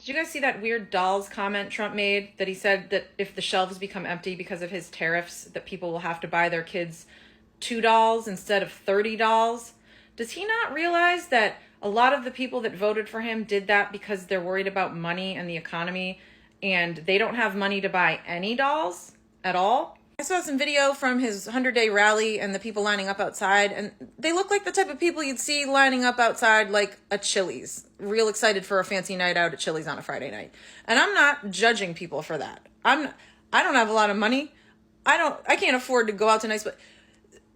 Did you guys see that weird dolls comment Trump made that he said that if the shelves become empty because of his tariffs, that people will have to buy their kids 2 dolls instead of 30 dolls? Does he not realize that a lot of the people that voted for him did that because they're worried about money and the economy, and they don't have money to buy any dolls at all? I saw some video from his 100-day rally and the people lining up outside, and they look like the type of people you'd see lining up outside like a Chili's, real excited for a fancy night out at Chili's on a Friday night. And I'm not judging people for that. I don't have a lot of money. I can't afford to go out to nice,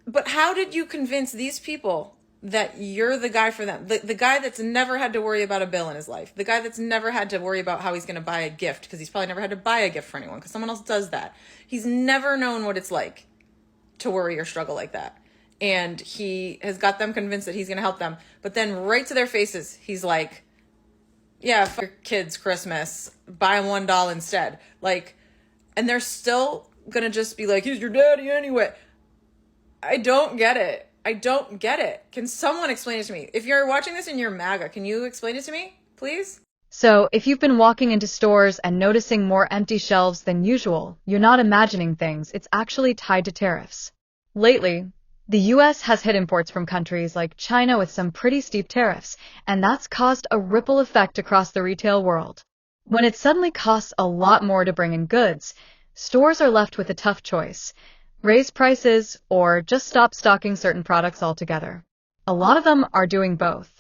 but how did you convince these people that you're the guy for them? The guy that's never had to worry about a bill in his life. The guy that's never had to worry about how he's going to buy a gift, because he's probably never had to buy a gift for anyone because someone else does that. He's never known what it's like to worry or struggle like that. And he has got them convinced that he's going to help them. But then right to their faces, he's like, yeah, fuck your kids' Christmas. Buy $1 instead. And they're still going to just be like, he's your daddy anyway. I don't get it. Can someone explain it to me? If you're watching this and you're MAGA, can you explain it to me, please? So, if you've been walking into stores and noticing more empty shelves than usual, you're not imagining things. It's actually tied to tariffs. Lately, the US has hit imports from countries like China with some pretty steep tariffs, and that's caused a ripple effect across the retail world. When it suddenly costs a lot more to bring in goods, stores are left with a tough choice: raise prices or just stop stocking certain products altogether. A lot of them are doing both.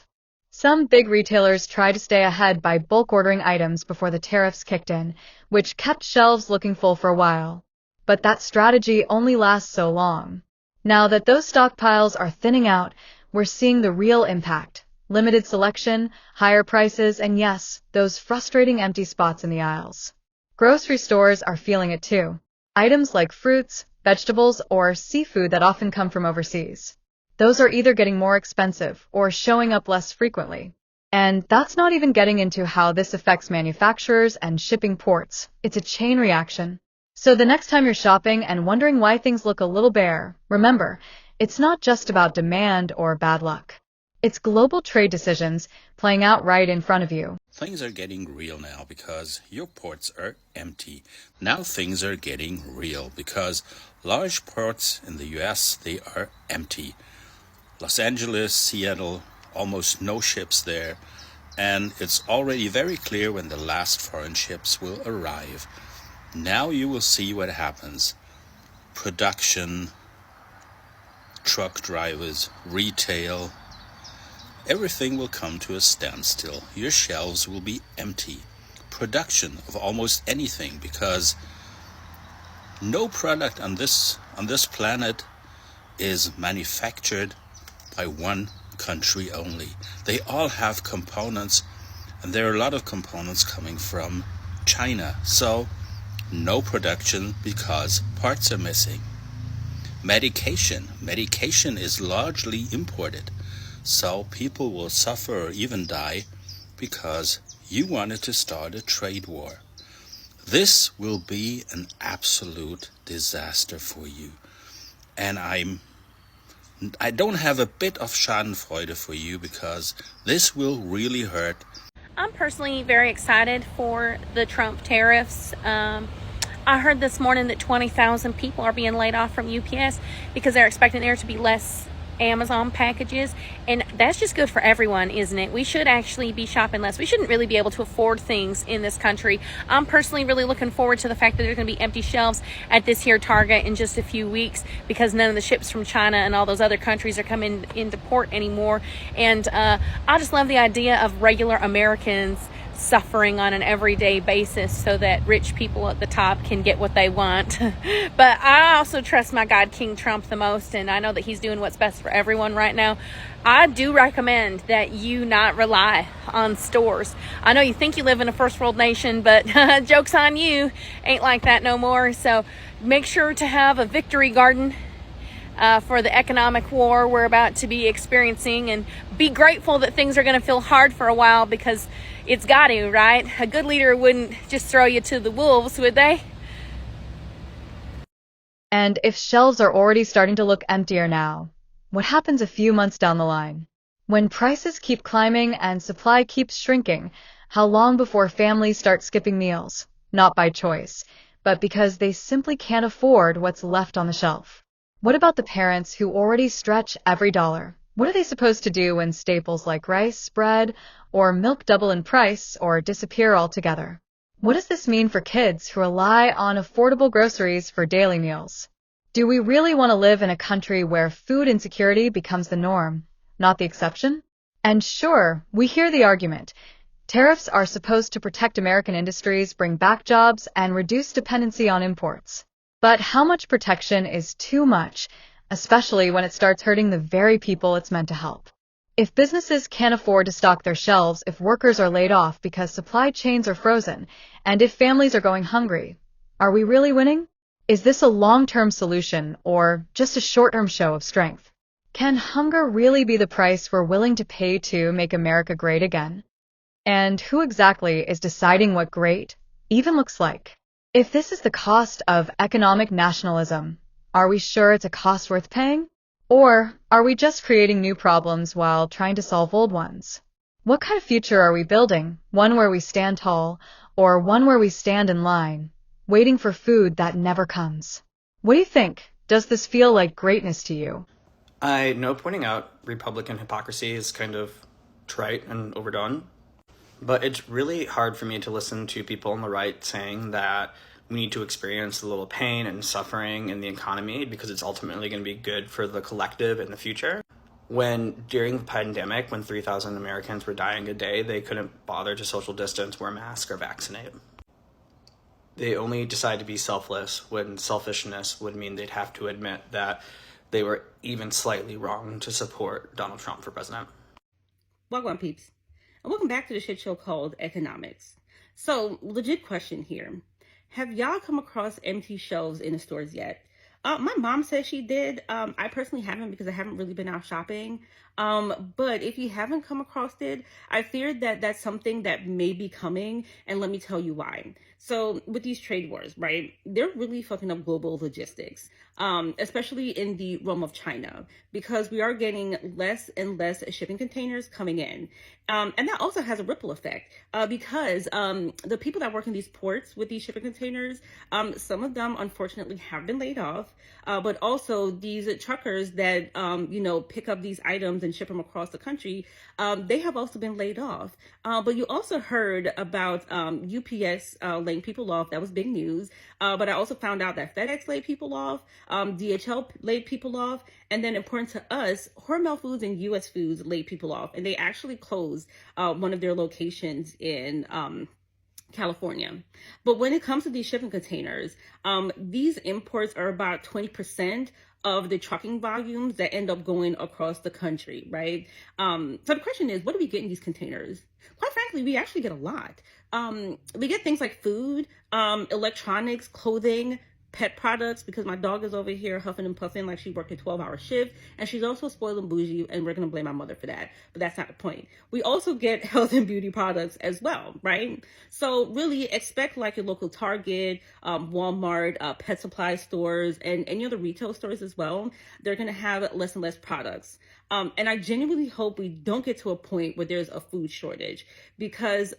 Some big retailers try to stay ahead by bulk ordering items before the tariffs kicked in, which kept shelves looking full for a while. But that strategy only lasts so long. Now that those stockpiles are thinning out, we're seeing the real impact: limited selection, higher prices, and yes, those frustrating empty spots in the aisles. Grocery stores are feeling it too. Items like fruits, vegetables, or seafood that often come from overseas, those are either getting more expensive or showing up less frequently. And that's not even getting into how this affects manufacturers and shipping ports. It's a chain reaction. So the next time you're shopping and wondering why things look a little bare, remember, it's not just about demand or bad luck. It's global trade decisions playing out right in front of you. Things are getting real now because your ports are empty. Now things are getting real because large ports in the US, they are empty. Los Angeles, Seattle, almost no ships there. And it's already very clear when the last foreign ships will arrive. Now you will see what happens. Production, truck drivers, retail, everything will come to a standstill. Your shelves will be empty. Production of almost anything, because no product on this planet is manufactured by one country only. They all have components, and there are a lot of components coming from China. So no production because parts are missing. Medication is largely imported. So people will suffer or even die because you wanted to start a trade war. This will be an absolute disaster for you. And I don't have a bit of schadenfreude for you because this will really hurt. I'm personally very excited for the Trump tariffs. I heard this morning that 20,000 people are being laid off from UPS because they're expecting there to be less Amazon packages, and that's just good for everyone, isn't it? We should actually be shopping less. We shouldn't really be able to afford things in this country. I'm personally really looking forward to the fact that there's going to be empty shelves at this here Target in just a few weeks because none of the ships from China and all those other countries are coming into port anymore. And I just love the idea of regular Americans suffering on an everyday basis so that rich people at the top can get what they want. But I also trust my God, King Trump, the most, and I know that he's doing what's best for everyone right now. I do recommend that you not rely on stores. I know you think you live in a first world nation, but joke's on you, ain't like that no more. So make sure to have a victory garden for the economic war we're about to be experiencing, and be grateful that things are going to feel hard for a while, because it's got to, right? A good leader wouldn't just throw you to the wolves, would they? And if shelves are already starting to look emptier now, what happens a few months down the line? When prices keep climbing and supply keeps shrinking, How long before families start skipping meals? Not by choice, but because they simply can't afford what's left on the shelf. What about the parents who already stretch every dollar? What are they supposed to do when staples like rice, bread, or milk double in price or disappear altogether? What does this mean for kids who rely on affordable groceries for daily meals? Do we really want to live in a country where food insecurity becomes the norm, not the exception? And sure, we hear the argument. Tariffs are supposed to protect American industries, bring back jobs, and reduce dependency on imports. But how much protection is too much, especially when it starts hurting the very people it's meant to help? If businesses can't afford to stock their shelves, if workers are laid off because supply chains are frozen, and if families are going hungry, are we really winning? Is this a long-term solution or just a short-term show of strength? Can hunger really be the price we're willing to pay to make America great again? And who exactly is deciding what great even looks like? If this is the cost of economic nationalism, are we sure it's a cost worth paying? Or are we just creating new problems while trying to solve old ones? What kind of future are we building? One where we stand tall, or one where we stand in line, waiting for food that never comes? What do you think? Does this feel like greatness to you? I know pointing out Republican hypocrisy is kind of trite and overdone, but it's really hard for me to listen to people on the right saying that we need to experience a little pain and suffering in the economy because it's ultimately going to be good for the collective in the future. When during the pandemic, when 3,000 Americans were dying a day, they couldn't bother to social distance, wear masks, or vaccinate. They only decide to be selfless when selfishness would mean they'd have to admit that they were even slightly wrong to support Donald Trump for president. Welcome, peeps. And welcome back to the shit show called Economics. So, legit question here. Have y'all come across empty shelves in the stores yet? My mom says she did. I personally haven't because I haven't really been out shopping. But if you haven't come across it, I fear that that's something that may be coming, and let me tell you why. So with these trade wars, right, they're really fucking up global logistics, especially in the realm of China, because we are getting less and less shipping containers coming in. And that also has a ripple effect because the people that work in these ports with these shipping containers, some of them unfortunately have been laid off, but also these truckers that, pick up these items and ship them across the country, they have also been laid off. But you also heard about UPS laying people off. That was big news. But I also found out that FedEx laid people off, DHL laid people off, and then important to us, Hormel Foods and US Foods laid people off, and they actually closed one of their locations in California. But when it comes to these shipping containers, these imports are about 20% of the trucking volumes that end up going across the country, right? So the question is, what do we get in these containers? Quite frankly, we actually get a lot. We get things like food, electronics, clothing, pet products, because my dog is over here huffing and puffing like she worked a 12-hour shift, and she's also spoiled and bougie, and we're gonna blame my mother for that, but that's not the point. We also get health and beauty products as well, right? So really expect like your local Target, Walmart, pet supply stores, and any other retail stores as well. They're gonna have less and less products. And I genuinely hope we don't get to a point where there's a food shortage, because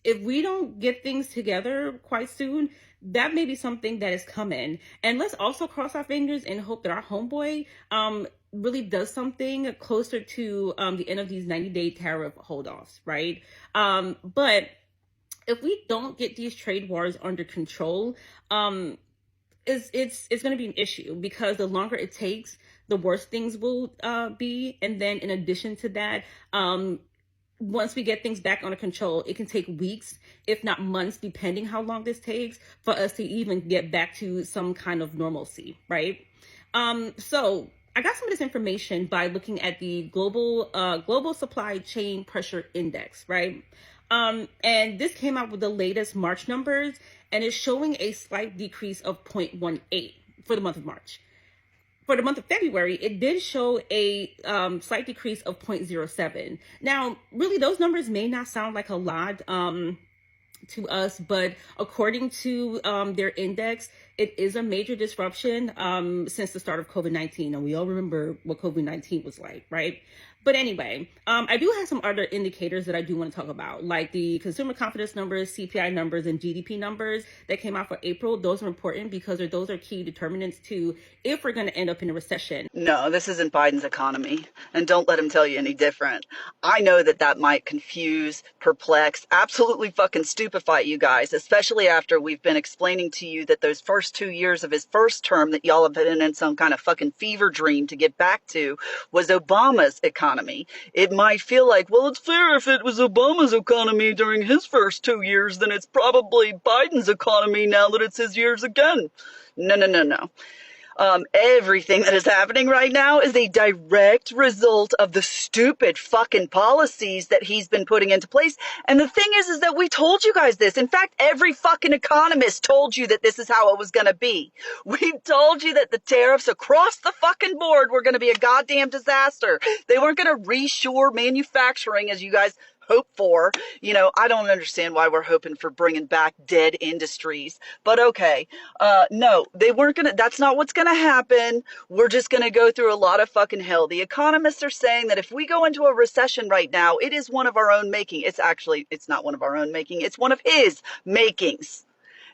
if we don't get things together quite soon, that may be something that is coming. And let's also cross our fingers and hope that our homeboy really does something closer to the end of these 90-day tariff holdoffs, right? But if we don't get these trade wars under control, it's going to be an issue, because the longer it takes, the worse things will be. And then in addition to that, once we get things back under control, it can take weeks, if not months, depending how long this takes, for us to even get back to some kind of normalcy, right? So I got some of this information by looking at the global supply chain pressure index, right? And this came out with the latest March numbers, and it's showing a slight decrease of 0.18 for the month of March. For the month of February, it did show a slight decrease of 0.07. Now, really, those numbers may not sound like a lot to us, but according to their index, it is a major disruption since the start of COVID-19. And we all remember what COVID-19 was like, right? But anyway, I do have some other indicators that I do want to talk about, like the consumer confidence numbers, CPI numbers, and GDP numbers that came out for April. Those are important because those are key determinants to if we're going to end up in a recession. No, this isn't Biden's economy, and don't let him tell you any different. I know that might confuse, perplex, absolutely fucking stupefy you guys, especially after we've been explaining to you that those first 2 years of his first term that y'all have been in some kind of fucking fever dream to get back to was Obama's economy. It might feel like, well, it's fair if it was Obama's economy during his first 2 years, then it's probably Biden's economy now that it's his years again. No. Everything that is happening right now is a direct result of the stupid fucking policies that he's been putting into place. And the thing is that we told you guys this. In fact, every fucking economist told you that this is how it was going to be. We told you that the tariffs across the fucking board were going to be a goddamn disaster. They weren't going to reshore manufacturing as you guys hope for. I don't understand why we're hoping for bringing back dead industries, but okay. No, they weren't gonna, that's not what's gonna happen. We're just gonna go through a lot of fucking hell. The economists are saying that if we go into a recession right now, it is one of our own making. It's not one of our own making. It's one of his makings.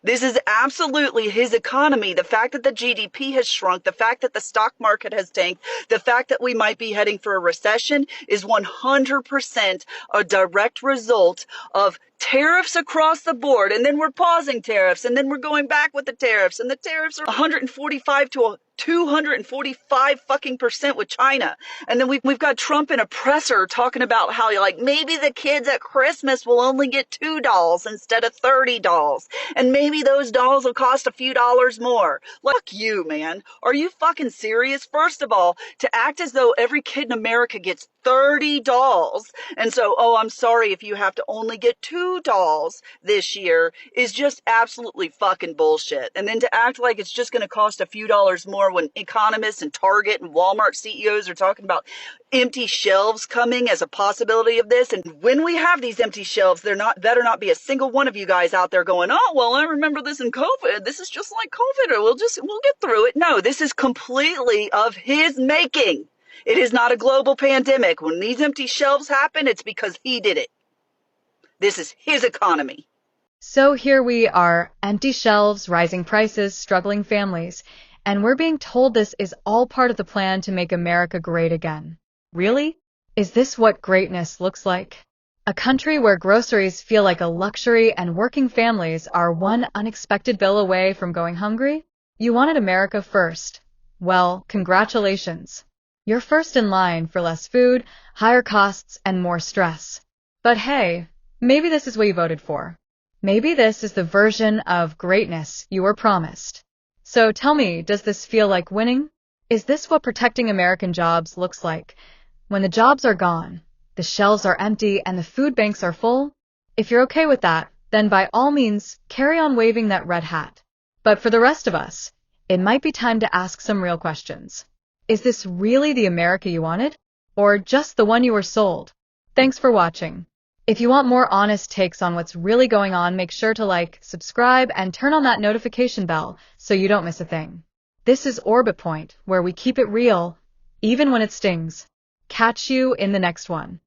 This is absolutely his economy. The fact that the GDP has shrunk, the fact that the stock market has tanked, the fact that we might be heading for a recession is 100% a direct result of tariffs across the board. And then we're pausing tariffs, and then we're going back with the tariffs, and the tariffs are 145 to 245 fucking % with China. And then we've got Trump and Oppressor talking about how maybe the kids at Christmas will only get $2 instead of $30. And maybe those dolls will cost a few dollars more. Fuck you, man. Are you fucking serious? First of all, to act as though every kid in America gets $30. And so, I'm sorry if you have to only get $2 this year is just absolutely fucking bullshit. And then to act like it's just going to cost a few dollars more when economists and Target and Walmart CEOs are talking about empty shelves coming as a possibility of this. And when we have these empty shelves, better not be a single one of you guys out there going, oh, well, I remember this in COVID. This is just like COVID, or we'll get through it. No, this is completely of his making. It is not a global pandemic. When these empty shelves happen, it's because he did it. This is his economy. So here we are, empty shelves, rising prices, struggling families, and we're being told this is all part of the plan to make America great again. Really? Is this what greatness looks like? A country where groceries feel like a luxury and working families are one unexpected bill away from going hungry? You wanted America first. Well, congratulations. You're first in line for less food, higher costs, and more stress. But hey, maybe this is what you voted for. Maybe this is the version of greatness you were promised. So tell me, does this feel like winning? Is this what protecting American jobs looks like? When the jobs are gone, the shelves are empty, and the food banks are full? If you're okay with that, then by all means, carry on waving that red hat. But for the rest of us, it might be time to ask some real questions. Is this really the America you wanted? Or just the one you were sold? Thanks for watching. If you want more honest takes on what's really going on, make sure to like, subscribe, and turn on that notification bell so you don't miss a thing. This is Orbit Point, where we keep it real, even when it stings. Catch you in the next one.